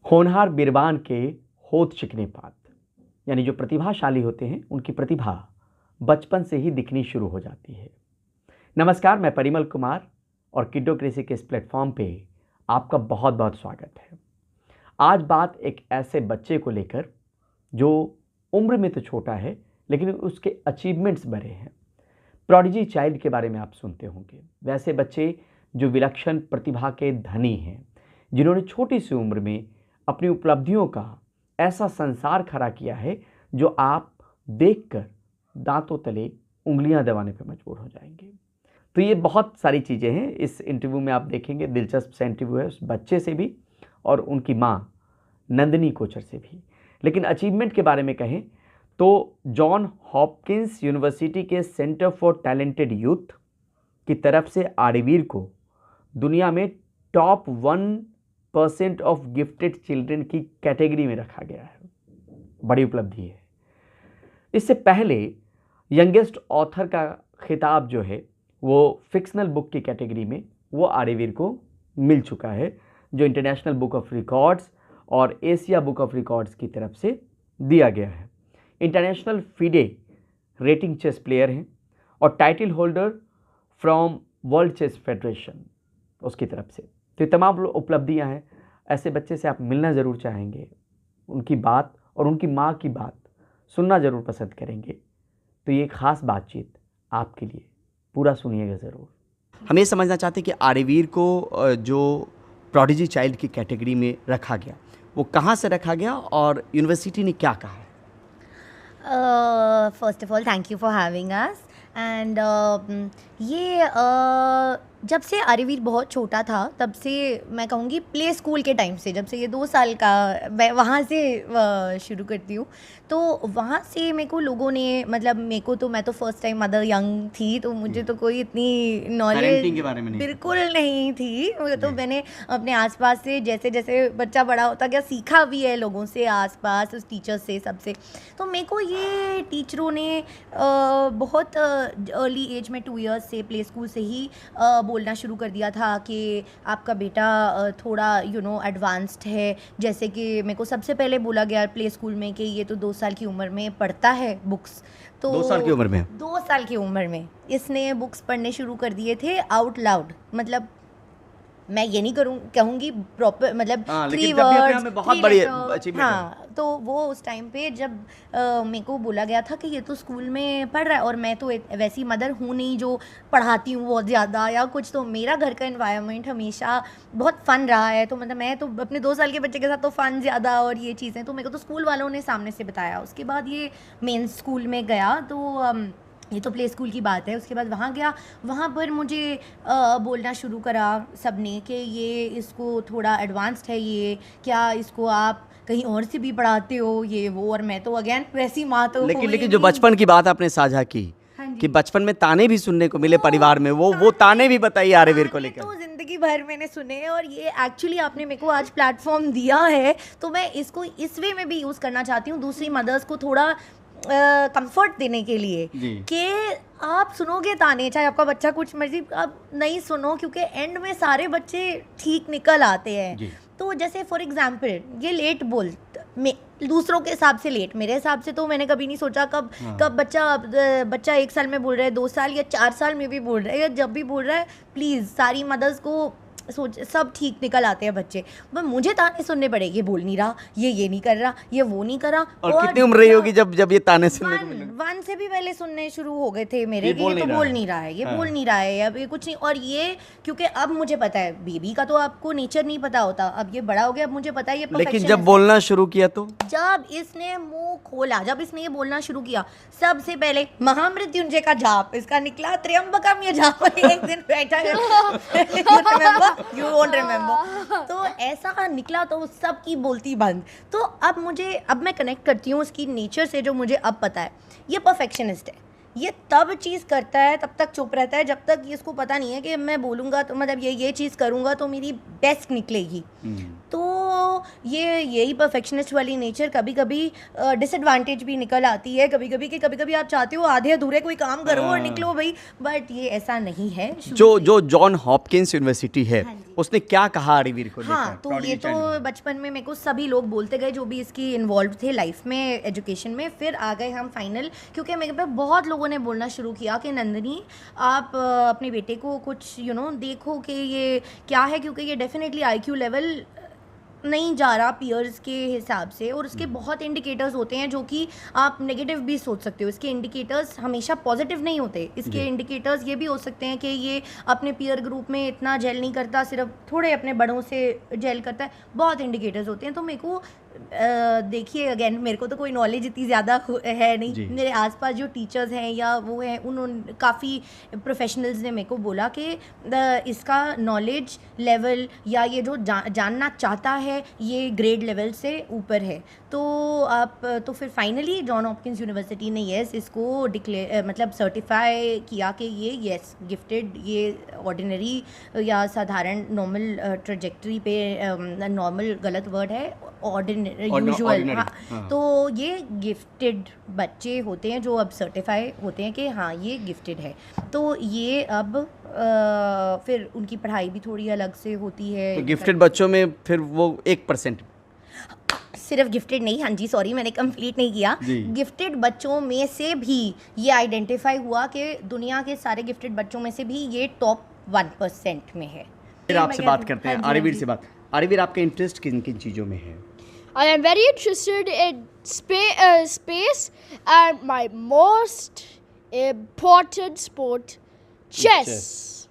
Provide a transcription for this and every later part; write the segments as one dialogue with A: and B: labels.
A: होनहार बिरबान के होत चिकने पात, यानी जो प्रतिभाशाली होते हैं उनकी प्रतिभा बचपन से ही दिखनी शुरू हो जाती है। नमस्कार, मैं परिमल कुमार और किड्डोक्रेसी के इस प्लेटफॉर्म पे आपका बहुत बहुत स्वागत है। आज बात एक ऐसे बच्चे को लेकर जो उम्र में तो छोटा है लेकिन उसके अचीवमेंट्स बड़े हैं। प्रोडिजी चाइल्ड के बारे में आप सुनते होंगे। वैसे बच्चे जो विलक्षण प्रतिभा के धनी हैं, जिन्होंने छोटी सी उम्र में अपनी उपलब्धियों का ऐसा संसार खड़ा किया है जो आप देखकर दांतों तले उंगलियां दबाने पर मजबूर हो जाएंगे। तो ये बहुत सारी चीज़ें हैं इस इंटरव्यू में, आप देखेंगे। दिलचस्प सा इंटरव्यू है उस बच्चे से भी और उनकी माँ नंदिनी कोचर से भी। लेकिन अचीवमेंट के बारे में कहें तो जॉन हॉपकिंस यूनिवर्सिटी के सेंटर फॉर टैलेंटेड यूथ की तरफ से आर्यवीर को दुनिया में टॉप 1% ऑफ गिफ्टेड चिल्ड्रन की कैटेगरी में रखा गया है। बड़ी उपलब्धि है। इससे पहले यंगेस्ट ऑथर का खिताब जो है वो फिक्शनल बुक की कैटेगरी में वो आर्यवीर को मिल चुका है, जो इंटरनेशनल बुक ऑफ रिकॉर्ड्स और एशिया बुक ऑफ रिकॉर्ड्स की तरफ से दिया गया है। International FIDE rating chess player हैं और title holder from world chess federation उसकी तरफ से। तो ये तमाम उपलब्धियां हैं। ऐसे बच्चे से आप मिलना ज़रूर चाहेंगे, उनकी बात और उनकी माँ की बात सुनना ज़रूर पसंद करेंगे। तो ये खास बातचीत आपके लिए, पूरा सुनिएगा ज़रूर। हम ये समझना चाहते हैं कि आर्यवीर को जो प्रोडिजी चाइल्ड की कैटेगरी में रखा गया, वो कहाँ से रखा गया और यूनिवर्सिटी ने क्या कहा है?
B: First of all thank you for having us and ये जब से आर्यवीर बहुत छोटा था तब से मैं कहूँगी प्ले स्कूल के टाइम से, जब से ये 2 साल का, मैं वहाँ से शुरू करती हूँ। तो वहाँ से मेरे को लोगों ने, मतलब मेरे को तो, मैं तो फर्स्ट टाइम मदर यंग थी तो मुझे तो कोई इतनी नॉलेज बिल्कुल नहीं थी। तो मैंने अपने आसपास से जैसे जैसे बच्चा बड़ा होता गया सीखा भी है लोगों से, आसपास उस टीचर से, सबसे। तो मेरे को ये टीचरों ने बहुत अर्ली एज में 2 इयर्स से प्ले स्कूल से ही बोलना शुरू कर दिया था कि आपका बेटा थोड़ा एडवांस्ड है। जैसे कि मेरे को सबसे पहले बोला गया प्ले स्कूल में कि ये तो 2 साल की उम्र में पढ़ता है बुक्स। तो
A: 2 साल की उम्र में
B: 2 साल की उम्र में इसने बुक्स पढ़ने शुरू कर दिए थे आउट लाउड। मतलब मैं ये नहीं कहूँगी प्रॉपर, मतलब 3 वर्ड्स
A: बहुत बड़ी अचीवमेंट।
B: हाँ, तो वो उस टाइम पे जब मेरे को बोला गया था कि ये तो स्कूल में पढ़ रहा है, और मैं तो वैसी मदर हूँ नहीं जो पढ़ाती हूँ बहुत ज़्यादा या कुछ। तो मेरा घर का एनवायरनमेंट हमेशा बहुत फ़न रहा है। तो मतलब मैं तो अपने 2 साल के बच्चे के साथ तो फ़न ज़्यादा और ये चीज़ें, तो मेरे को तो स्कूल वालों ने सामने से बताया। उसके बाद ये मेन स्कूल में गया तो ये तो प्ले स्कूल की बात है। उसके बाद वहाँ गया, वहाँ पर मुझे बोलना शुरू करा सबने कि ये इसको थोड़ा एडवांस्ड है, ये क्या इसको आप कहीं और से भी पढ़ाते हो, ये वो। और मैं तो अगेन वैसी माँ तो
A: लेकिन जो बचपन की बात आपने साझा की, हाँ, कि बचपन में ताने भी सुनने को मिले परिवार में, वो ताने भी बताइए आर्यवीर को लेकर।
B: तो जिंदगी भर मैंने सुने, और ये एक्चुअली आपने मेरे को आज प्लेटफॉर्म दिया है तो मैं इसको इस वे में भी यूज़ करना चाहती हूँ, दूसरी मदर्स को थोड़ा कंफर्ट देने के लिए कि आप सुनोगे ताने, चाहे आपका बच्चा कुछ मर्जी, आप नहीं सुनो, क्योंकि एंड में सारे बच्चे ठीक निकल आते हैं। तो जैसे फॉर एग्जांपल ये लेट बोल, दूसरों के हिसाब से लेट, मेरे हिसाब से तो मैंने कभी नहीं सोचा कब बच्चा 1 साल में बोल रहा है, 2 साल या 4 साल में भी बोल रहा है, या जब भी बोल रहा है। प्लीज़ सारी मदर्स को सोच, सब ठीक निकल आते हैं बच्चे, पर मुझे ताने सुनने पड़े, ये बोल नहीं रहा, ये नहीं कर रहा, ये वो नहीं कर रहा।
A: और कितनी उम्र रही होगी जब ये ताने सुनने को मिले?
B: 1 से भी पहले सुनने शुरू हो गए थे मेरे, ये तो बोल नहीं रहा है, ये बोल नहीं रहा है, अब ये कुछ नहीं। और ये क्योंकि अब मुझे पता है, बेबी का तो आपको नेचर नहीं पता होता, अब ये बड़ा हो गया, अब मुझे पता है ये परफेक्शन।
A: लेकिन जब बोलना शुरू किया, तो जब
B: इसने मुंह खोला, जब इसने ये बोलना शुरू किया, सबसे पहले महामृत्युंजय का जाप इसका निकला, त्र्यंबकम ये जाप। एक दिन बैठा यू वोंट रिमेम्बर, तो ऐसा निकला, तो सबकी बोलती बंद। तो अब मैं कनेक्ट करती हूँ उसकी नेचर से, जो मुझे अब पता है। ये परफेक्शनिस्ट है, ये तब चीज़ करता है, तब तक चुप रहता है जब तक इसको पता नहीं है कि मैं बोलूँगा तो, मतलब ये चीज़ करूँगा तो मेरी बेस्ट निकलेगी। तो ये यही परफेक्शनिस्ट वाली नेचर कभी कभी डिसएडवांटेज भी निकल आती है कभी कभी, कि कभी कभी आप चाहते हो आधे अधूरे कोई काम करो और निकलो भाई, बट ये ऐसा नहीं है।
A: जो जॉन हॉपकिंस यूनिवर्सिटी है,
B: हाँ जी।
A: उसने क्या कहा अरिवीर को लेकर?
B: हाँ, तो ये तो बचपन में मेरे को सभी लोग बोलते गए जो भी इसकी इन्वॉल्व थे लाइफ में, एजुकेशन में। फिर आ गए हम फाइनल, क्योंकि मेरे पे बहुत लोगों ने बोलना शुरू किया कि नंदिनी आप अपने बेटे को कुछ देखो कि ये क्या है, क्योंकि ये डेफिनेटली आईक्यू लेवल नहीं जा रहा पीयर्स के हिसाब से, और उसके बहुत इंडिकेटर्स होते हैं जो कि आप नेगेटिव भी सोच सकते हो। इसके इंडिकेटर्स हमेशा पॉजिटिव नहीं होते। इसके इंडिकेटर्स ये भी हो सकते हैं कि ये अपने पीयर ग्रुप में इतना जेल नहीं करता, सिर्फ थोड़े अपने बड़ों से जेल करता है, बहुत इंडिकेटर्स होते हैं। तो मेरे को देखिए अगेन, मेरे को तो कोई नॉलेज इतनी ज़्यादा है नहीं, मेरे आसपास जो टीचर्स हैं या वो हैं, उन्होंने काफ़ी प्रोफेशनल्स ने मेरे को बोला कि इसका नॉलेज लेवल या ये जो जानना चाहता है ये ग्रेड लेवल से ऊपर है। तो फिर फाइनली जॉन हॉपकिंस यूनिवर्सिटी ने इसको डिक्लेयर मतलब सर्टिफाई किया कि ये गिफ्टेड, ये ऑर्डिनरी या साधारण नॉर्मल ट्रेजेक्ट्री पे, नॉर्मल गलत वर्ड है, यूजुअल, हाँ। तो ये गिफ्टेड बच्चे होते हैं जो अब सर्टिफाई होते हैं कि हाँ ये गिफ्टेड है। तो ये अब फिर उनकी पढ़ाई भी थोड़ी अलग से होती है।
A: तो गिफ्टेड बच्चों में फिर वो 1%
B: सिर्फ गिफ्टेड नहीं, हाँ जी सॉरी मैंने कंप्लीट नहीं किया। गिफ्टेड बच्चों में से भी ये आइडेंटिफाई हुआ कि दुनिया के सारे गिफ्टेड बच्चों में से भी ये टॉप 1% में है।
A: फिर आपसे बात करते हैं, आरिवीर से बात। आरिवीर, आपका इंटरेस्ट किन किन चीज़ों में है?
C: I am very interested in space and my most important sport, chess.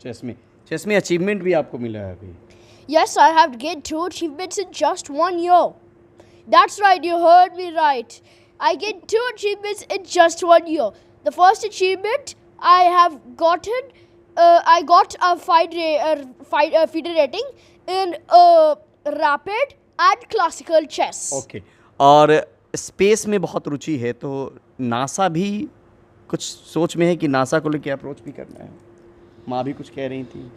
A: Chess में अचीवमेंट भी आपको मिला है अभी?
C: Yes, I have gained 2 achievements in just 1 year. That's right, you heard me right. I gained 2 achievements in just 1 year. The first achievement I have gotten, I got a FIDE rating in rapid and classical chess.
A: Okay. और space में बहुत रुचि है, तो NASA भी कुछ सोच में है कि नासा को लेके अप्रोच भी करना है? माँ भी कुछ कह रही थी।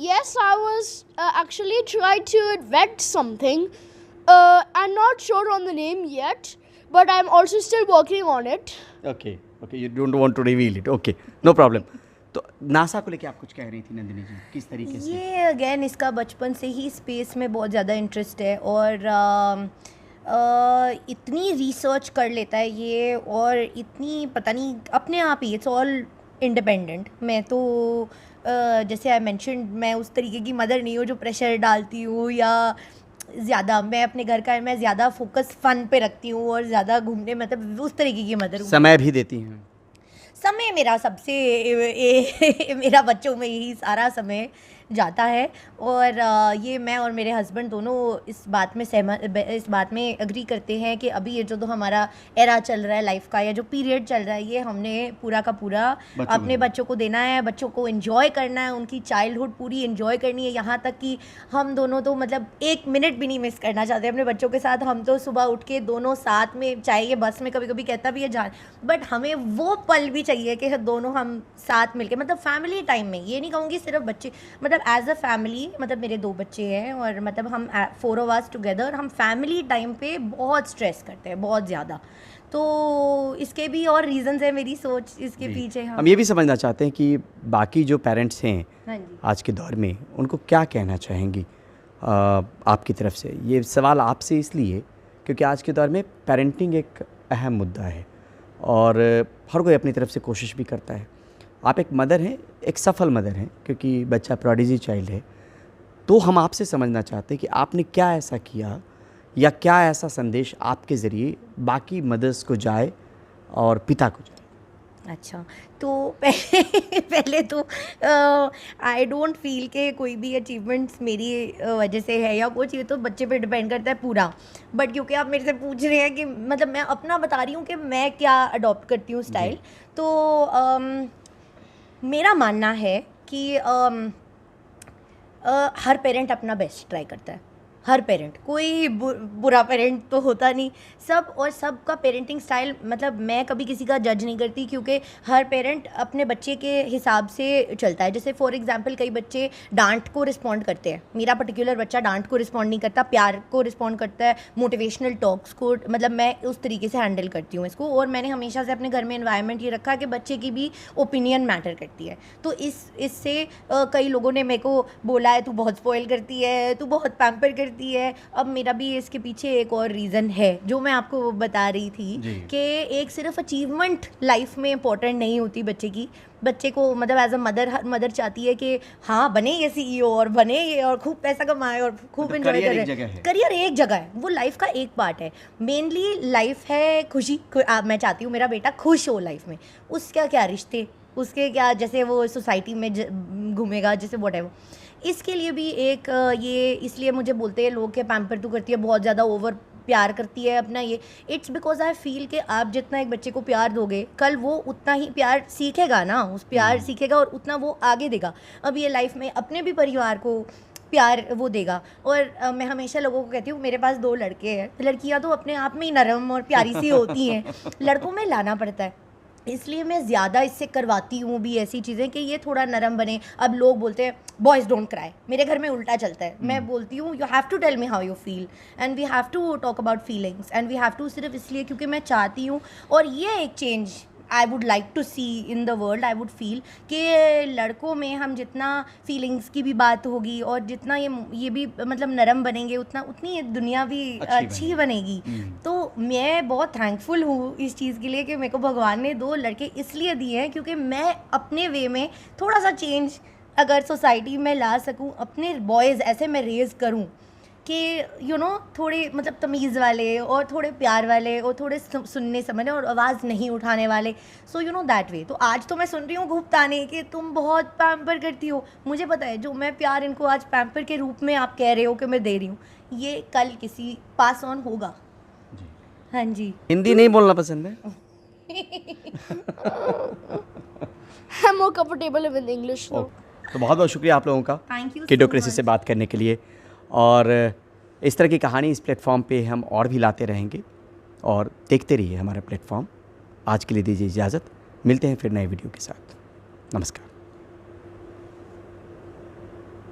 C: Yes, I was actually trying to invent something. I'm not sure on the name yet, but I'm also still working on it.
A: Okay, you don't want to reveal it. Okay, no problem. तो NASA को लेके आप कुछ कह रही थी नंदिनी जी, किस तरीके से?
B: ये अगेन इसका बचपन से ही स्पेस में बहुत ज़्यादा इंटरेस्ट है, और इतनी रिसर्च कर लेता है ये, और इतनी पता नहीं अपने आप ही, इट्स ऑल इंडिपेंडेंट। मैं तो जैसे आई मेंशन्ड, मैं उस तरीके की मदर नहीं हूँ जो प्रेशर डालती हूँ, या ज़्यादा मैं अपने घर का मैं ज़्यादा फोकस फन पे रखती हूँ और ज़्यादा घूमने, मतलब उस तरीके की मदर हूँ।
A: समय भी देती हैं?
B: समय मेरा सबसे मेरा बच्चों में यही सारा समय जाता है, और ये मैं और मेरे हस्बैंड दोनों इस बात में एग्री करते हैं कि अभी ये जो तो हमारा एरा चल रहा है लाइफ का, या जो पीरियड चल रहा है, ये हमने पूरा का पूरा अपने बच्चों को देना है, बच्चों को एंजॉय करना है, उनकी चाइल्डहुड पूरी एंजॉय करनी है। यहाँ तक कि हम दोनों तो मतलब 1 मिनट भी नहीं मिस करना चाहते अपने बच्चों के साथ। हम तो सुबह उठ के दोनों साथ में, चाहे ये बस में कभी कभी कहता भी है जान, बट हमें वो पल भी चाहिए कि दोनों हम साथ मिलके, मतलब फैमिली टाइम में, ये नहीं कहूँगी सिर्फ बच्चे, मतलब एज अ फैमिली, मतलब मेरे 2 बच्चे हैं, और मतलब हम 4 of us टुगेदर, हम फैमिली टाइम पे बहुत स्ट्रेस करते हैं, बहुत ज़्यादा। तो इसके भी और रीजंस है मेरी सोच इसके पीछे।
A: हम ये भी समझना चाहते हैं कि बाकी जो पेरेंट्स हैं
B: हाँ जी,
A: आज के दौर में, उनको क्या कहना चाहेंगी आपकी तरफ से? ये सवाल आपसे इसलिए क्योंकि आज के दौर में पेरेंटिंग एक अहम मुद्दा है, और हर कोई अपनी तरफ से कोशिश भी करता है। आप एक मदर हैं, एक सफल मदर हैं, क्योंकि बच्चा प्रोडिजी चाइल्ड है। तो हम आपसे समझना चाहते हैं कि आपने क्या ऐसा किया, या क्या ऐसा संदेश आपके ज़रिए बाकी मदर्स को जाए और पिता को जाए?
B: अच्छा, तो पहले तो आई डोंट फील कि कोई भी अचीवमेंट्स मेरी वजह से है या कुछ, ये तो बच्चे पे डिपेंड करता है पूरा। बट क्योंकि आप मेरे से पूछ रहे हैं कि मतलब मैं अपना बता रही हूँ कि मैं क्या अडॉप्ट करती हूँ स्टाइल, तो मेरा मानना है कि हर पेरेंट अपना बेस्ट ट्राई करता है, हर पेरेंट, कोई बुरा पेरेंट तो होता नहीं, सब और सबका पेरेंटिंग स्टाइल, मतलब मैं कभी किसी का जज नहीं करती क्योंकि हर पेरेंट अपने बच्चे के हिसाब से चलता है। जैसे फॉर एग्जांपल कई बच्चे डांट को रिस्पॉन्ड करते हैं, मेरा पर्टिकुलर बच्चा डांट को रिस्पॉन्ड नहीं करता, प्यार को रिस्पॉन्ड करता है, मोटिवेशनल टॉक्स को, मतलब मैं उस तरीके से हैंडल करती हूँ इसको। और मैंने हमेशा से अपने घर में एनवायरनमेंट ये रखा कि बच्चे की भी ओपिनियन मैटर करती है। तो इससे कई लोगों ने मेरे को बोला है तू बहुत स्पॉइल करती है, तू बहुत पैम्पर करती है। अब मेरा भी इसके पीछे एक और रीज़न है जो मैं आपको बता रही थी कि एक सिर्फ अचीवमेंट लाइफ में इंपॉर्टेंट नहीं होती बच्चे को, मतलब एज अ मदर चाहती है कि हाँ बने ये CEO और बने ये और खूब पैसा कमाए और खूब एंजॉय करे। करियर एक जगह है, वो लाइफ का एक पार्ट है। मेनली लाइफ है खुशी, मैं चाहती हूँ मेरा बेटा खुश हो लाइफ में, उसका क्या रिश्ते, उसके क्या, जैसे वो सोसाइटी में घूमेगा, जैसे व्हाटएवर। इसके लिए भी एक ये इसलिए मुझे बोलते हैं लोग के पैम्पर तू करती है, बहुत ज़्यादा ओवर प्यार करती है अपना ये। इट्स बिकॉज आई फील कि आप जितना एक बच्चे को प्यार दोगे, कल वो उतना ही प्यार सीखेगा ना, उस प्यार सीखेगा और उतना वो आगे देगा। अब ये लाइफ में अपने भी परिवार को प्यार वो देगा। और मैं हमेशा लोगों को कहती हूँ मेरे पास 2 लड़के हैं, लड़कियाँ तो अपने आप में ही नरम और प्यारी सी होती हैं, लड़कों में लाना पड़ता है, इसलिए मैं ज़्यादा इससे करवाती हूँ भी ऐसी चीज़ें कि ये थोड़ा नरम बने। अब लोग बोलते हैं बॉयज़ डोंट क्राई, मेरे घर में उल्टा चलता है। मैं बोलती हूँ you have to tell me how you feel and we have to talk about feelings and we have to, सिर्फ इसलिए क्योंकि मैं चाहती हूँ, और ये एक change I would like to see in the world. I would feel कि लड़कों में हम जितना फीलिंग्स की भी बात होगी और जितना ये भी मतलब नरम बनेंगे, उतनी ये दुनिया भी अच्छी बनेगी। तो मैं बहुत थैंकफुल हूँ इस चीज़ के लिए कि मेरे को भगवान ने 2 लड़के इसलिए दिए हैं क्योंकि मैं अपने वे में थोड़ा सा चेंज अगर सोसाइटी में ला सकूँ, अपने बॉयज़ ऐसे मैं रेज़ करूँ कि यू नो थोड़े मतलब तमीज़ वाले और थोड़े प्यार वाले और थोड़े सुनने समझने और आवाज़ नहीं उठाने वाले। So you know that way. तो आज तो मैं सुन रही हूँ खूब ताने कि तुम बहुत पैम्पर करती हो, मुझे पता है जो मैं प्यार इनको आज पैम्पर के रूप में आप कह रहे हो कि मैं दे रही हूँ, ये कल किसी पास ऑन होगा जी। हाँ जी।
A: हिंदी नहीं बोलना पसंद है?
C: I'm more comfortable with English now.
A: तो बहुत बहुत शुक्रिया आप लोगों का
B: थैंक यू
A: किडोक्रेसी से बात करने के लिए, और इस तरह की कहानी इस प्लेटफॉर्म पे हम और भी लाते रहेंगे, और देखते रहिए हमारा प्लेटफॉर्म। आज के लिए दीजिए इजाज़त, मिलते हैं फिर नए वीडियो के साथ। नमस्कार।